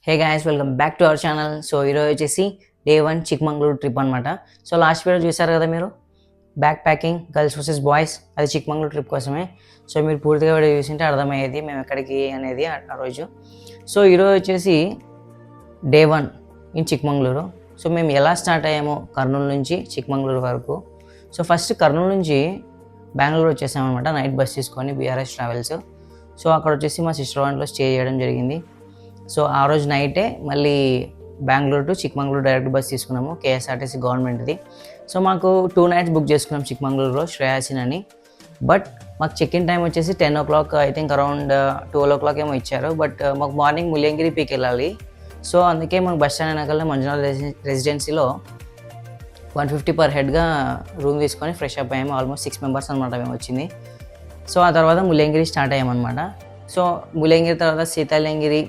Hey guys welcome back to our channel. So ఈరోజు వచ్చేసి day 1 Chikmagalur trip అనమాట. So last video చూసారు కదా మీరు, back packing girls versus boys, అది చిక్మంగళూరు ట్రిప్ కోసమే. సో మీరు పూర్తిగా వీడియో చూసింటే అర్థమయ్యేది మేము ఎక్కడికి అనేది ఆ రోజు. సో ఈరోజు వచ్చేసి డే 1 ఇన్ చిక్మంగళూరు. సో మేము ఎలా స్టార్ట్ అయ్యామో కర్నూలు నుంచి చిక్మంగళూరు వరకు. సో ఫస్ట్ కర్నూలు నుంచి బెంగళూరు వచ్చేసామన్నమాట, నైట్ బస్ తీసుకొని బీఆర్ఎస్ ట్రావెల్స్. సో అక్కడ వచ్చేసి మా సిస్టర్ వాళ్ళలో స్టే చేయడం జరిగింది. సో ఆ రోజు నైటే మళ్ళీ Bengaluru to Chikmagalur direct bus తీసుకున్నాము, కేఎస్ఆర్టీసీ గవర్నమెంట్ది. సో మాకు 2 nights బుక్ చేసుకున్నాం చిక్మంగళూరులో, శ్రేయాసిన్ అని. బట్ మాకు చెక్ ఇన్ టైం వచ్చేసి 10 o'clock, I think around 12 o'clock ఏమో ఇచ్చారు. బట్ మాకు మార్నింగ్ ముల్యంగిరి పీక్ వెళ్ళాలి. సో అందుకే మనకు బస్ స్టాండ్ వెనకాల మంజునాథ్ రెసిడెన్సీలో 150 per headగా రూమ్ తీసుకొని ఫ్రెష్ అప్ అయ్యాము. ఆల్మోస్ట్ 6 members అనమాట మేము వచ్చింది. సో ఆ తర్వాత ముల్యంగిరి స్టార్ట్ అయ్యామన్నమాట. సో ముల్యంగిరి తర్వాత సీతాలింగిరి,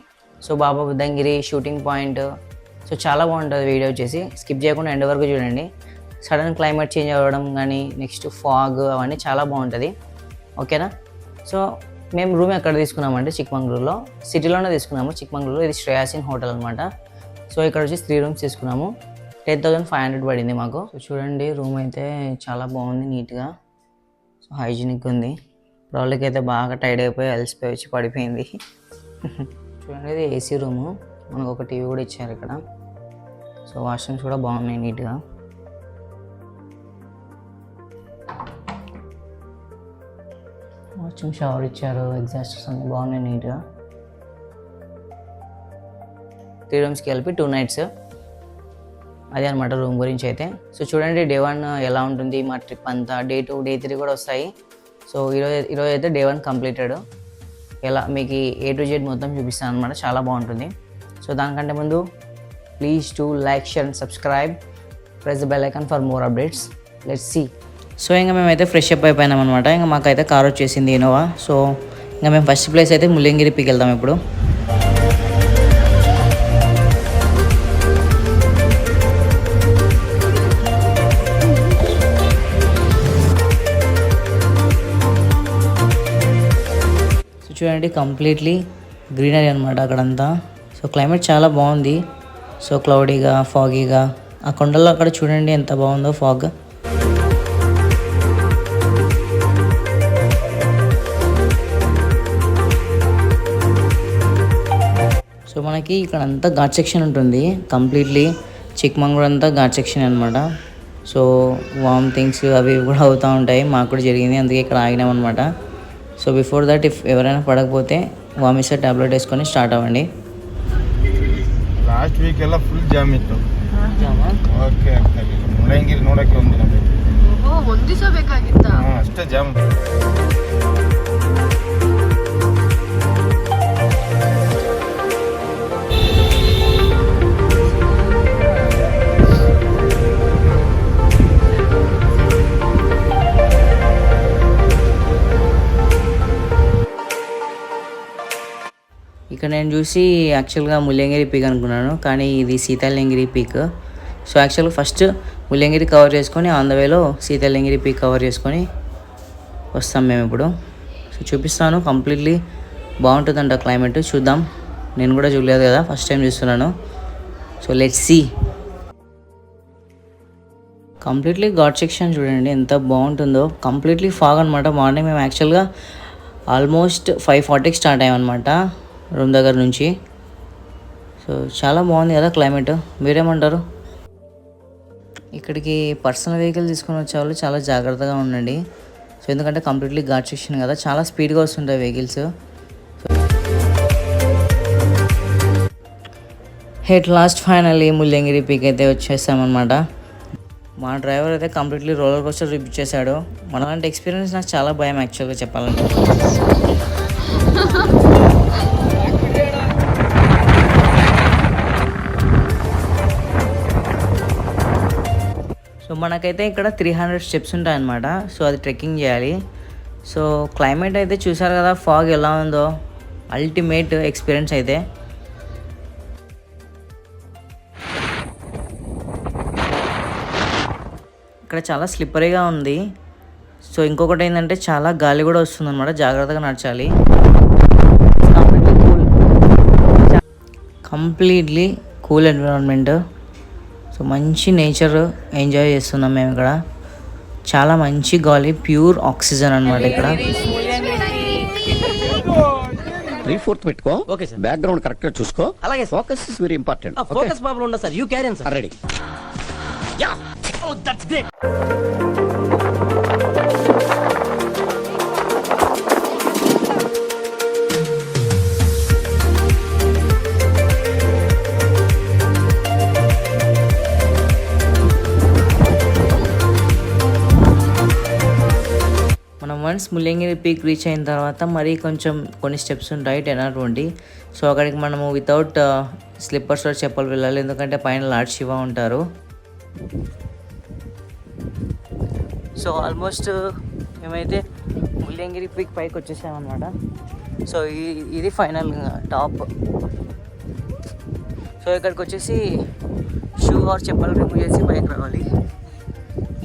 సో బాబా బుద్ధంగిరి, షూటింగ్ పాయింట్. సో చాలా బాగుంటుంది వీడియో వచ్చేసి, స్కిప్ చేయకుండా ఎండ్ వరకు చూడండి. సడన్ క్లైమేట్ చేంజ్ అవ్వడం కానీ, నెక్స్ట్ ఫాగ్, అవన్నీ చాలా బాగుంటుంది. ఓకేనా? సో మేము రూమ్ ఎక్కడ తీసుకున్నామంటే చిక్మంగళూరులో, సిటీలోనే తీసుకున్నాము. చిక్మంగళూరులో ఇది శ్రేయాసిన్ హోటల్ అనమాట. సో ఇక్కడ వచ్చి 3 rooms తీసుకున్నాము. 10,500 పడింది మాకు. సో చూడండి, రూమ్ అయితే చాలా బాగుంది, నీట్గా, సో హైజీనిక్ ఉంది. వాళ్ళకైతే బాగా టైడ్ అయిపోయి అలసిపోయి వచ్చి పడిపోయింది. చూడండి, ఇది ఏసీ రూము, మనకు ఒక టీవీ కూడా ఇచ్చారు ఇక్కడ. సో వాష్రూమ్స్ కూడా బాగున్నాయి నీట్గా. వాష్రూమ్, షవర్ ఇచ్చారు, ఎగ్జాస్టర్స్ అన్నీ బాగున్నాయి నీట్గా. 3 rooms కలిపి 2 nights. అదే అనమాట రూమ్ గురించి అయితే. సో చూడండి, డే 1 ఎలా ఉంటుంది మా ట్రిప్ అంతా. డే 2, డే 3 కూడా వస్తాయి. సో ఈరోజు అయితే డే 1 కంప్లీటెడ్. ఎలా మీకు A to Z మొత్తం చూపిస్తాను అనమాట, చాలా బాగుంటుంది. సో దానికంటే ముందు please to like, share and subscribe, press the bell icon for more updates. Let's see. So ఇంకా మేమైతే ఫ్రెష్ అప్ అయిపోయినాం అనమాట. ఇంకా మాకైతే కార్ వచ్చేసింది, ఇనోవా. సో ఇంకా మేము ఫస్ట్ ప్లేస్ అయితే ముల్యంగిరి పీక్ వెళ్దాం ఇప్పుడు. చూడండి, కంప్లీట్లీ గ్రీనరీ అనమాట అక్కడంతా. సో క్లైమేట్ చాలా బాగుంది. సో క్లౌడీగా, ఫాగీగా, ఆ కొండల్లో అక్కడ చూడండి ఎంత బాగుందో ఫాగ్. సో మనకి ఇక్కడ అంతా ఘాట్ సెక్షన్ ఉంటుంది, కంప్లీట్లీ చిక్మంగళూరు అంతా ఘాట్ సెక్షన్ అనమాట. సో వామిటింగ్స్ అవి కూడా అవుతూ ఉంటాయి, మాకు కూడా జరిగింది, అందుకే ఇక్కడ ఆగినాం అనమాట. సో బిఫోర్ దట్ ఎవరైనా పడకపోతే వామిసర్ ಟ್ಯಾಬ್ಲೆಟ್ వేసుకొని ಸ್ಟಾರ್ಟ್ ಅವಂడి. ಲಾಸ್ಟ್ ವೀಕ್ ಎಲ್ಲ ಫುಲ್ ಜಾಮ್ ಇತ್ತು. ಓಕೆ, ಮುಳ್ಳಯ್ಯನಗಿರಿ ನೋಡಕ್ಕೆ ಒಂದು ದಿನ ಬೇಕು. ಒಂದು ದಿವಸ ಬೇಕಾಗಿತ್ತ? ಅಷ್ಟೇ ಜಾಮ್. ఇక్కడ నేను చూసి యాక్చువల్గా ముల్యంగిరి పీక్ అనుకున్నాను, కానీ ఇది సీతాలింగిరి పీక్. సో యాక్చువల్గా ఫస్ట్ ముల్యంగిరి కవర్ చేసుకొని ఆన్ ద వేలో సీతాలింగిరి పీక్ కవర్ చేసుకొని వస్తాం మేము ఇప్పుడు. సో చూపిస్తాను, కంప్లీట్లీ బాగుంటుందంట క్లైమేట్. చూద్దాం, నేను కూడా చూడలేదు కదా, ఫస్ట్ టైం చూస్తున్నాను. So let's see. Completely ghat section చూడండి ఎంత బాగుంటుందో, కంప్లీట్లీ ఫాగ్ అనమాట. మార్నింగ్ మేము యాక్చువల్గా ఆల్మోస్ట్ 5:40కి స్టార్ట్ అయ్యామన్నమాట రూమ్ దగ్గర నుంచి. సో చాలా బాగుంది కదా క్లైమేట్, మీరేమంటారు? ఇక్కడికి పర్సనల్ వెహికల్ తీసుకొని వచ్చే వాళ్ళు చాలా జాగ్రత్తగా ఉండండి. సో ఎందుకంటే కంప్లీట్లీ ఘాట్ సెక్షన్ కదా, చాలా స్పీడ్గా వస్తుంటాయి వెహికల్స్. హెట్ లాస్ట్ ఫైనల్లీ ముల్యంగిరి పీక్ అయితే వచ్చేసామన్నమాట. మా డ్రైవర్ అయితే కంప్లీట్లీ రోలర్ కోస్టర్ చూపించేశాడు. మనలాంటి ఎక్స్పీరియన్స్ నాకు చాలా భయం యాక్చువల్గా చెప్పాలంటే. సో మనకైతే ఇక్కడ 300 steps ఉంటాయన్నమాట. సో అది ట్రెక్కింగ్ చేయాలి. సో క్లైమేట్ అయితే చూసారు కదా, ఫాగ్ ఎలా ఉందో, అల్టిమేట్ ఎక్స్పీరియన్స్ అయితే. ఇక్కడ చాలా స్లిప్పరీగా ఉంది. సో ఇంకొకటి ఏంటంటే చాలా గాలి కూడా వస్తుందన్నమాట, జాగ్రత్తగా నడచాలి. Completely cool environment. సో మంచి నేచర్ ఎంజాయ్ చేస్తున్నాం మేము ఇక్కడ. చాలా మంచి గాలి, ప్యూర్ ఆక్సిజన్ అన్నమాట ఇక్కడ. 3/4 పెట్టుకో. Okay sir. బ్యాక్గ్రౌండ్ కరెక్ట్ గా చూసుకో. అలాగే. Focus is very important. Focus problem ఉండదు sir. You carry on sir. Ready. Yeah. Oh that's great. Once Mullayanagiri peak reach అయిన తర్వాత మరీ కొంచెం కొన్ని స్టెప్స్ ఉంటాయి 10 or 20. సో అక్కడికి మనము వితౌట్ స్లిప్పర్స్లో చెప్పలు వెళ్ళాలి, ఎందుకంటే పైన లార్డ్ శివ ఉంటారు. సో ఆల్మోస్ట్ మేమైతే ముల్లంగిరి పీక్ పైకి వచ్చేసామన్నమాట. సో ఇది ఫైనల్ టాప్. సో ఇక్కడికి వచ్చేసి షూ ఆర్ చెప్పలు రిమూవ్ చేసి పైకి రావాలి.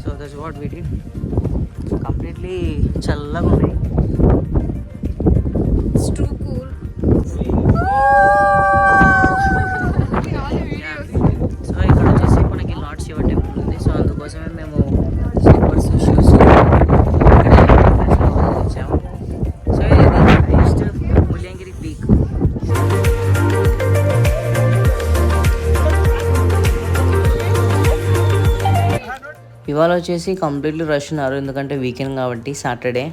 So that's what we did. Completely చల్లగా ఉన్నాయి. It's too cool. సో ఇక్కడ వచ్చేసి మనకి లార్డ్ శివ టెంపుల్ ఉంది. సో అందుకోసమే మేము స్లిప్పర్స్ షూస్ వచ్చాము. సో ఇది హైయెస్ట్ ముల్లంగిరి పీక్. ఇవాళ వచ్చేసి కంప్లీట్లీ రష్ ఉన్నారు, ఎందుకంటే వీకెండ్ కాబట్టి Saturday.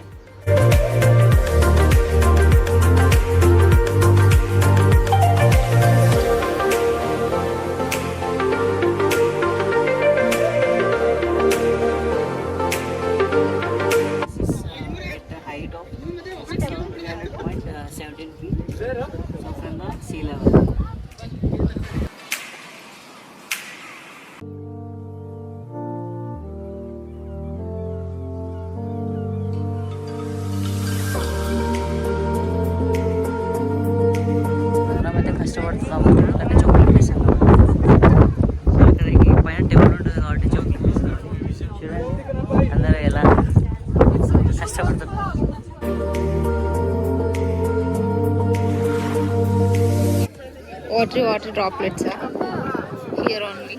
Height of 617 feet from the sea level. కష్టపడుతున్నాము, ఎందుకంటే చోట్ల వేసాము. సో ఇక్కడికి పైన టెంపుల్ ఉంటుంది కాబట్టి చోట్ల వేస్తున్నాము. చూడండి అందరూ ఎలా కష్టపడుతున్నారు. Water droplets are here only.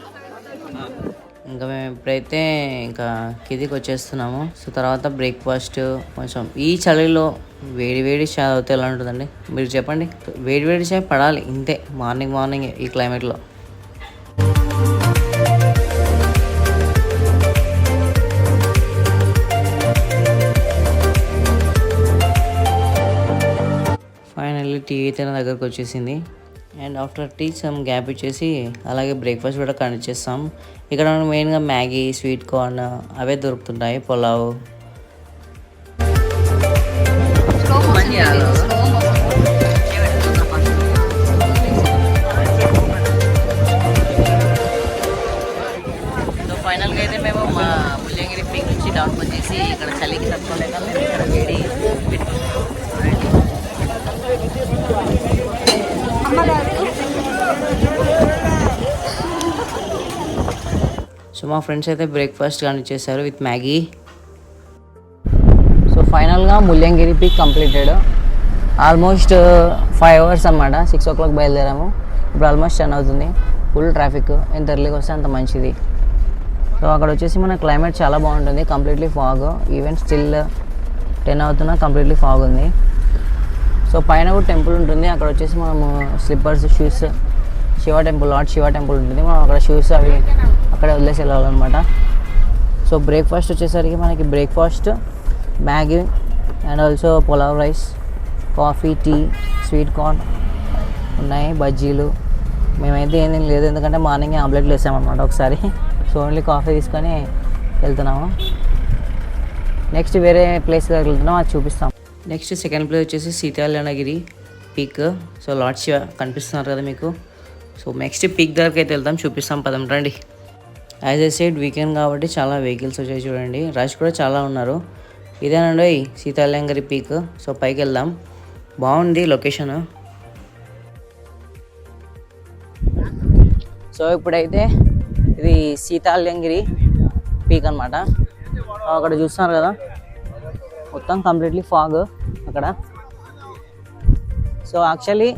ఇంకా మేము ఎప్పుడైతే ఇంకా కిందికి వచ్చేస్తున్నాము. సో తర్వాత బ్రేక్ఫాస్ట్. కొంచెం ఈ చలిలో వేడి చాయ్ తాగితే ఎలా ఉంటుందండి మీరు చెప్పండి. వేడి చాయ్ పడాలి ఇంతే, మార్నింగ్ ఈ క్లైమేట్లో. ఫైనల్లీ టీ అయితే నా దగ్గరకు వచ్చేసింది. And after tea some gap ఇచ్చేసి అలాగే బ్రేక్ఫాస్ట్ కూడా కండక్ట్ చేస్తాం. ఇక్కడ మనకు మెయిన్గా మ్యాగీ, స్వీట్ కార్న్ అవే దొరుకుతుంటాయి, పులావ్. సో ఫైనల్గా అయితే మేము మా ముల్లంగిరి పీక్ నుంచి డౌన్ వచ్చేసి ఇక్కడ చలికి తట్టుకోలేక మేము ఇక్కడ వేడి పెట్టుకుంటాం. సో మా ఫ్రెండ్స్ అయితే బ్రేక్ఫాస్ట్ కానీ చేశారు విత్ మ్యాగీ. సో ఫైనల్గా ముల్లంగిరి పీక్ కంప్లీటెడ్. ఆల్మోస్ట్ 5 hours అన్నమాట. 6 o'clock బయలుదేరాము. ఇప్పుడు ఆల్మోస్ట్ 10 అవుతుంది. Full traffic. ఎంత ఎర్లీగా వస్తే అంత మంచిది. సో అక్కడ వచ్చేసి మన క్లైమేట్ చాలా బాగుంటుంది. Completely fog. ఈవెన్ స్టిల్ 10 అవుతున్నా కంప్లీట్లీ ఫాగ్ ఉంది. సో పైన కూడా టెంపుల్ ఉంటుంది. అక్కడ వచ్చేసి మనము slippers, shoes, lord Shiva temple ఉంటుంది. మనం అక్కడ షూస్ అవి అక్కడే వదిలేసి వెళ్ళాలన్నమాట. సో బ్రేక్ఫాస్ట్ వచ్చేసరికి మనకి breakfast Maggi and also pulao rice, coffee, tea, sweet corn ఉన్నాయి, బజ్జీలు. మేమైతే ఏం లేదు, ఎందుకంటే మార్నింగ్ ఆమ్లెట్లు వేసామన్నమాట ఒకసారి. సో ఓన్లీ కాఫీ తీసుకొని వెళ్తున్నాము. నెక్స్ట్ వేరే ప్లేస్ దగ్గర వెళ్తున్నాం, అది చూపిస్తాం. నెక్స్ట్ సెకండ్ ప్లేస్ వచ్చేసి సీతాలనగిరి పీక్. సో లార్డ్ శివ కనిపిస్తున్నారు కదా మీకు. సో నెక్స్ట్ పీక్ దగ్గరికి అయితే వెళ్తాం, చూపిస్తాం, పదం రండి. యాజ్ ఐ సైడ్ వీకెండ్ కాబట్టి చాలా వెహికల్స్ వచ్చాయి చూడండి. రష్ కూడా చాలా ఉన్నారు. ఇదేనండి సీతాలనగిరి పీక్. సో పైకి వెళ్దాం. బాగుంది లొకేషన్. సో ఇప్పుడైతే ఇది సీతాలనగిరి పీక్ అనమాట. అక్కడ చూస్తున్నారు కదా మొత్తం కంప్లీట్లీ ఫాగ్ అక్కడ. సో యాక్చువల్లీ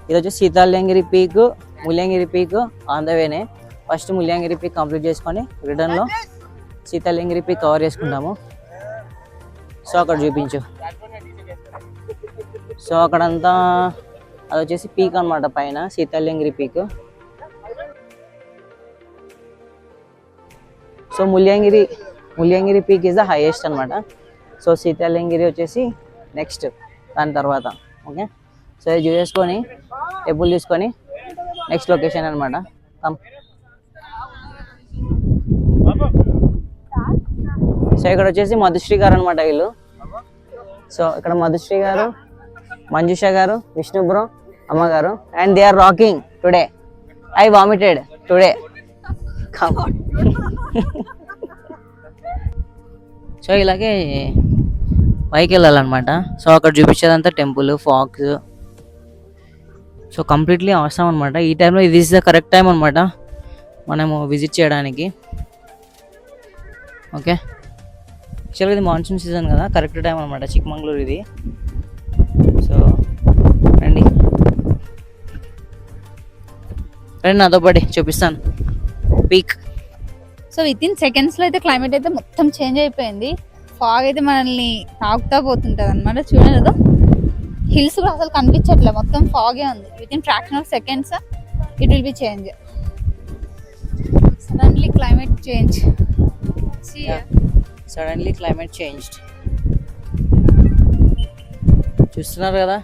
ఇది వచ్చి Seethalayanagiri peak, Mullayanagiri peak on the way. First Mullayanagiri peak complete చేసుకొని రిటర్న్లో సీతాల్యంగిరి పీక్ కవర్ చేసుకుంటాము. సో అక్కడ చూపించు. సో అక్కడంతా అది వచ్చేసి పీక్ అనమాట, పైన Seethalayanagiri peak. So Mullayanagiri peak is the highest అనమాట. సో సీతాల్యంగిరి వచ్చేసి నెక్స్ట్ దాని తర్వాత. ఓకే, సో ఇది చూసేసుకొని టెంపుల్ తీసుకొని నెక్స్ట్ లొకేషన్ అనమాట. సో ఇక్కడ వచ్చేసి మధుశ్రీ గారు అనమాట వీళ్ళు. సో ఇక్కడ మధుశ్రీ గారు, మంజుష గారు, విష్ణు బ్రో, అమ్మగారు, and they are rocking today. I vomited today. So ఇలాగే పైకి వెళ్ళాలన్నమాట. సో అక్కడ చూపించేదంతా టెంపుల్, ఫాక్స్. సో కంప్లీట్లీ అవసరం అనమాట. ఈ టైంలో ఇది ఇస్ ద కరెక్ట్ టైం అనమాట మనము విజిట్ చేయడానికి. ఓకే, యాక్చువల్గా ఇది మాన్సూన్ సీజన్ కదా, కరెక్ట్ టైం అనమాట చిక్మంగళూరు ఇది. సో రండి నాతో పాటు చూపిస్తాను పీక్. సో విత్ ఇన్ సెకండ్స్లో అయితే క్లైమేట్ అయితే మొత్తం చేంజ్ అయిపోయింది. ఫాగ్ అయితే మనల్ని తాకుతా పోతుంటుంది అనమాట. చూడలేదు, హిల్స్ కూడా అసలు కనిపించట్లేదు, మొత్తం ఫాగే ఉంది. With in fraction of seconds it will be change. Suddenly climate change. Suddenly climate changed. చూస్తున్నారు కదా,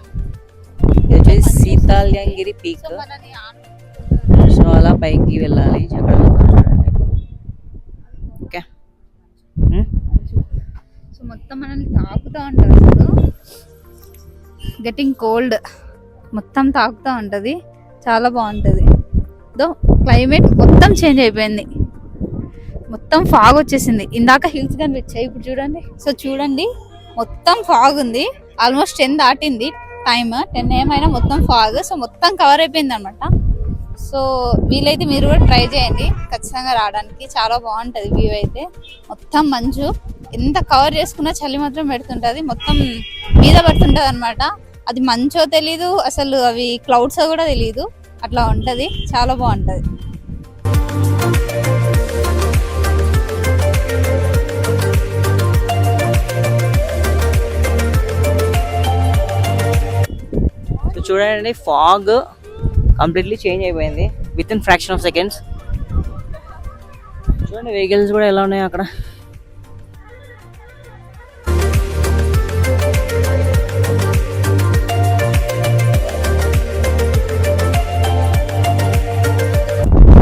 ఇది వచ్చేసి సీతాల్యంగిరి పీక్. సో అలా పైకి వెళ్ళాలి. ఓకే, సో మొత్తం మనల్ని తాకుతూ ఉంటుంది అసలు. గెటింగ్ కోల్డ్, మొత్తం తాకుతూ ఉంటుంది, చాలా బాగుంటుంది. దో క్లైమేట్ మొత్తం చేంజ్ అయిపోయింది, మొత్తం ఫాగ్ వచ్చేసింది. ఇందాక హిల్స్ కనిపించాయి, ఇప్పుడు చూడండి. సో చూడండి, మొత్తం ఫాగ్ ఉంది. ఆల్మోస్ట్ 10 దాటింది టైమ్, 10 ఏమైనా మొత్తం ఫాగ్. సో మొత్తం కవర్ అయిపోయింది అనమాట. సో వీలైతే మీరు కూడా ట్రై చేయండి ఖచ్చితంగా రావడానికి, చాలా బాగుంటుంది వ్యూ అయితే. మొత్తం మంచు, ఎంత కవర్ చేసుకున్నా చలి మాత్రం పెడుతుంటుంది, మొత్తం మీద పడుతుంటుంది అనమాట. అది మంచో తెలీదు అసలు, అవి క్లౌడ్స్ కూడా తెలీదు, అట్లా ఉంటుంది, చాలా బాగుంటుంది. చూడండి, ఫాగ్ కంప్లీట్లీ చేంజ్ అయిపోయింది with in fraction of seconds. చూడండి వెహికల్స్ కూడా ఎలా ఉన్నాయి అక్కడ.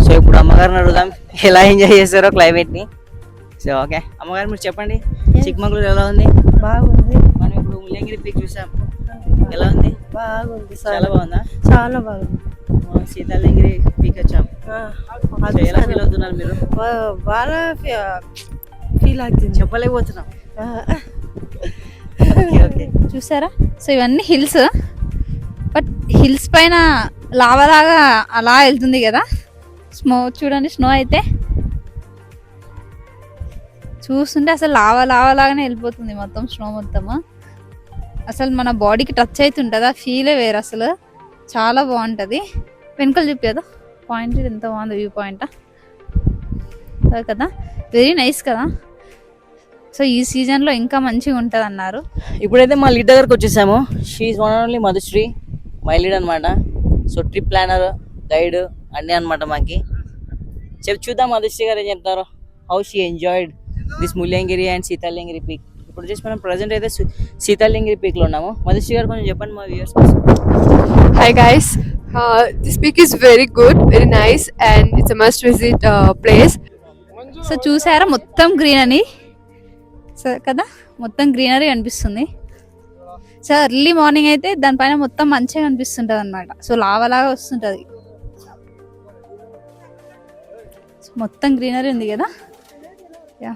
సో ఇప్పుడు అమ్మగారిని అడుగుదాం ఎలా ఎంజాయ్ చేశారో క్లైమేట్ని. సో ఓకే అమ్మగారు, మీరు చెప్పండి చిక్మంగళూరు ఎలా ఉంది? బాగుంది. మనం ఇప్పుడు ముల్యంగిరి పీక్ చూసాం, ఎలా ఉంది? బాగుంది, చాలా బాగుందా? చాలా బాగుంది. సీతాల్యంగిరి పీక్ వచ్చాం. ఎలా ఫీల్ అవుతున్నారు మీరు? బాగా ఫీల్ అవుతుంది, చెప్పలేకపోతున్నాం. ఓకే, చూసారా? సో ఇవన్నీ హిల్స్, బట్ హిల్స్ పైన లావలాగా అలా వెళ్తుంది కదా స్నో. చూడండి, స్నో అయితే చూస్తుంటే అసలు లావలాగానే వెళ్ళిపోతుంది మొత్తం స్నో మొత్తము. అసలు మన బాడీకి టచ్ అవుతుంటుంది, ఆ ఫీలే వేరు అసలు, చాలా బాగుంటుంది. వెనుకలు చూపేదా పాయింట్, ఇది ఎంత బాగుంది వ్యూ పాయింట్ కదా, వెరీ నైస్ కదా. సో ఈ సీజన్లో ఇంకా మంచిగా ఉంటుంది అన్నారు. ఇప్పుడైతే మా లీడ్ దగ్గరకు వచ్చేసాము. She one and only Madhushree, my lead అనమాట. సో ట్రిప్ ప్లానర్, గైడ్ అన్నీ అనమాట మాకి. చూద్దాం మధుశ్రీ గారు ఏం చెప్తారు. How she enjoyed this Mullayanagiri and Seethalayanagiri peak. ఇప్పుడు వచ్చేసి మనం ప్రజెంట్ అయితే సీతాల్యంగిరి పీక్లో ఉన్నాము. మధుశ్రీ గారు కొంచెం చెప్పండి మా viewers. Hi guys, this peak is very good, very nice, and it's a must visit place. So చూసారా మొత్తం గ్రీనరీ, సో కదా మొత్తం గ్రీనరీ కనిపిస్తుంది. సో ఎర్లీ మార్నింగ్ అయితే దానిపైన మొత్తం మంచిగా కనిపిస్తుంటుంది అనమాట. సో లావలాగా వస్తుంటుంది, మొత్తం గ్రీనరీ ఉంది కదా. Yeah,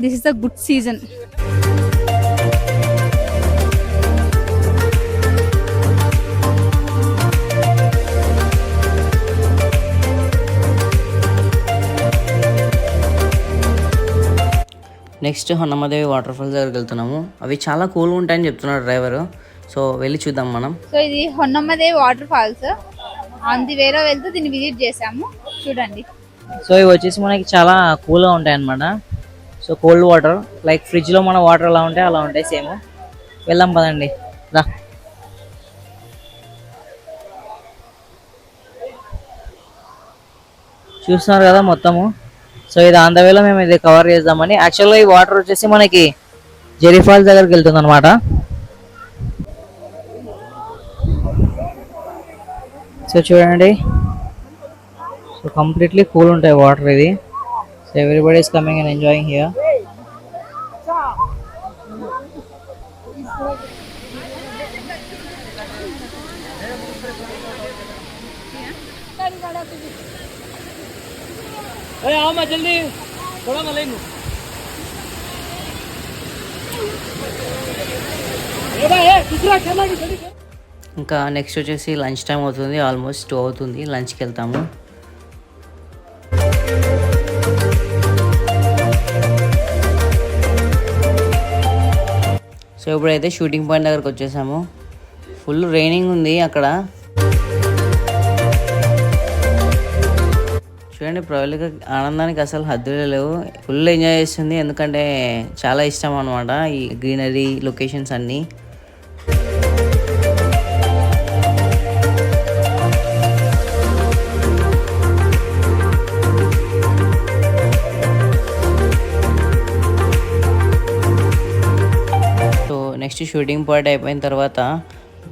this is the good season. Next Hannamadevi water falls దగ్గరికి వెళ్తున్నాము. అవి చాలా కూల్గా ఉంటాయని చెప్తున్నాడు డ్రైవరు. సో వెళ్ళి చూద్దాం మనం. సో ఇది హొన్నమ్మదేవి వాటర్ ఫాల్స్. ఆన్ ది వేలో వెళ్తూ దీన్ని విజిట్ చేసాము, చూడండి. సో ఇవి వచ్చేసి మనకి చాలా కూల్గా ఉంటాయి అన్నమాట. సో కోల్డ్ వాటర్, లైక్ ఫ్రిడ్జ్లో మన వాటర్ ఎలా ఉంటాయి అలా ఉంటాయి సేమ్. వెళ్దాం పదండి, రా. చూస్తున్నారు కదా మొత్తము. సో ఇది ఆన్ ద వేలో మేము ఇది కవర్ చేద్దామని. యాక్చువల్గా ఈ వాటర్ వచ్చేసి మనకి జెరీ ఫాల్స్ దగ్గరికి వెళ్తుంది అనమాట. సో చూడండి, సో కంప్లీట్లీ కూల్ ఉంటాయి వాటర్ ఇది. So everybody is coming and enjoying here. ఇంకా నెక్స్ట్ వచ్చేసి లంచ్ టైం అవుతుంది, ఆల్మోస్ట్ 2 అవుతుంది. లంచ్కి వెళ్తాము. సో ఇప్పుడైతే షూటింగ్ పాయింట్ దగ్గరకు వచ్చేసాము. ఫుల్ రైనింగ్ ఉంది అక్కడ. చూడండి, ప్రవళిక ఆనందానికి అసలు హద్దులే లేవు. ఫుల్ ఎంజాయ్ చేస్తుంది, ఎందుకంటే చాలా ఇష్టం అనమాట ఈ గ్రీనరీ లొకేషన్స్ అన్నీ. సో నెక్స్ట్ షూటింగ్ పాయింట్ అయిపోయిన తర్వాత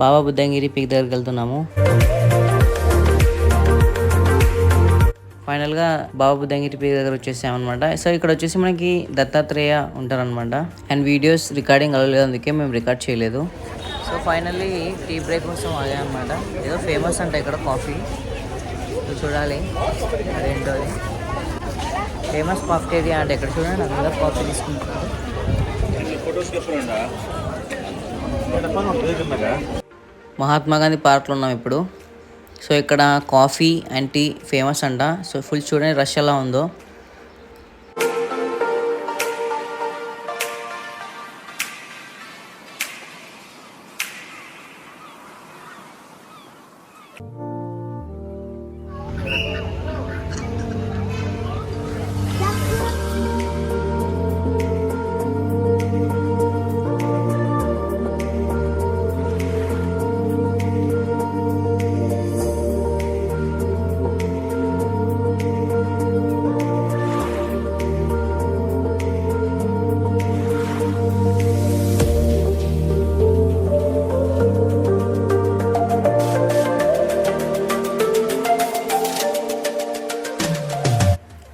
బాబా బుద్ధంగిరి పీక్ దగ్గరికి వెళ్తున్నాము. ఫైనల్గా బాబా బుద్ధంగిరి పీక్ దగ్గర వచ్చేసామన్నమాట. సో ఇక్కడ వచ్చేసి మనకి దత్తాత్రేయ ఉంటారనమాట. అండ్ వీడియోస్ రికార్డింగ్ అవ్వలేదు, అందుకే మేము రికార్డ్ చేయలేదు. సో ఫైనల్లీ టీ బ్రేక్ కోసం ఆగామన్నమాట. ఏదో ఫేమస్ అంట ఇక్కడ కాఫీ. సో చూడాలి అదేంటో. ఫేమస్ కాఫ్టేరియా అంటే ఇక్కడ చూడండి, అందరూ కాఫీ తీసుకుంటున్నారు. మహాత్మా గాంధీ పార్క్లో ఉన్నాం ఇప్పుడు. సో ఇక్కడ కాఫీ అండ్ టీ ఫేమస్ అంట. సో ఫుల్ చూడండి రష్ ఎలా ఉందో.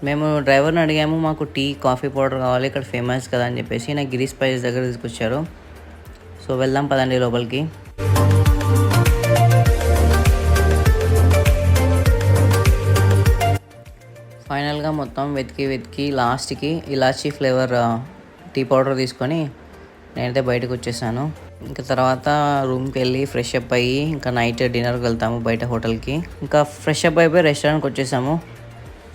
మేము డ్రైవర్ని అడిగాము, మాకు టీ కాఫీ పౌడర్ కావాలి, ఇక్కడ ఫేమస్ కదా అని చెప్పేసి నాకు గిరి స్పైస్ దగ్గర తీసుకొచ్చారు. సో వెళ్దాం పదండి లోపలికి. ఫైనల్గా మొత్తం వెతికి లాస్ట్కి ఇలాచీ ఫ్లేవర్ టీ పౌడర్ తీసుకొని నేనైతే బయటకు వచ్చేసాను. ఇంకా తర్వాత రూమ్కి వెళ్ళి ఫ్రెష్ అప్ అయ్యి ఇంకా నైట్ డిన్నర్కి వెళ్తాము బయట హోటల్కి. ఇంకా ఫ్రెష్ అప్ అయిపోయి రెస్టారెంట్కి వచ్చేసాము.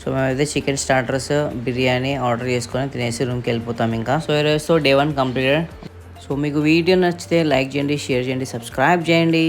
సో మేమైతే చికెన్ స్టార్టర్స్ బిర్యానీ ఆర్డర్ చేసుకొని తినేసి రూమ్కి వెళ్ళిపోతాం ఇంకా. సో ఈరోజు డే 1 కంప్లీటెడ్. సో మీకు వీడియో నచ్చితే లైక్ చేయండి, షేర్ చేయండి, సబ్స్క్రైబ్ చేయండి.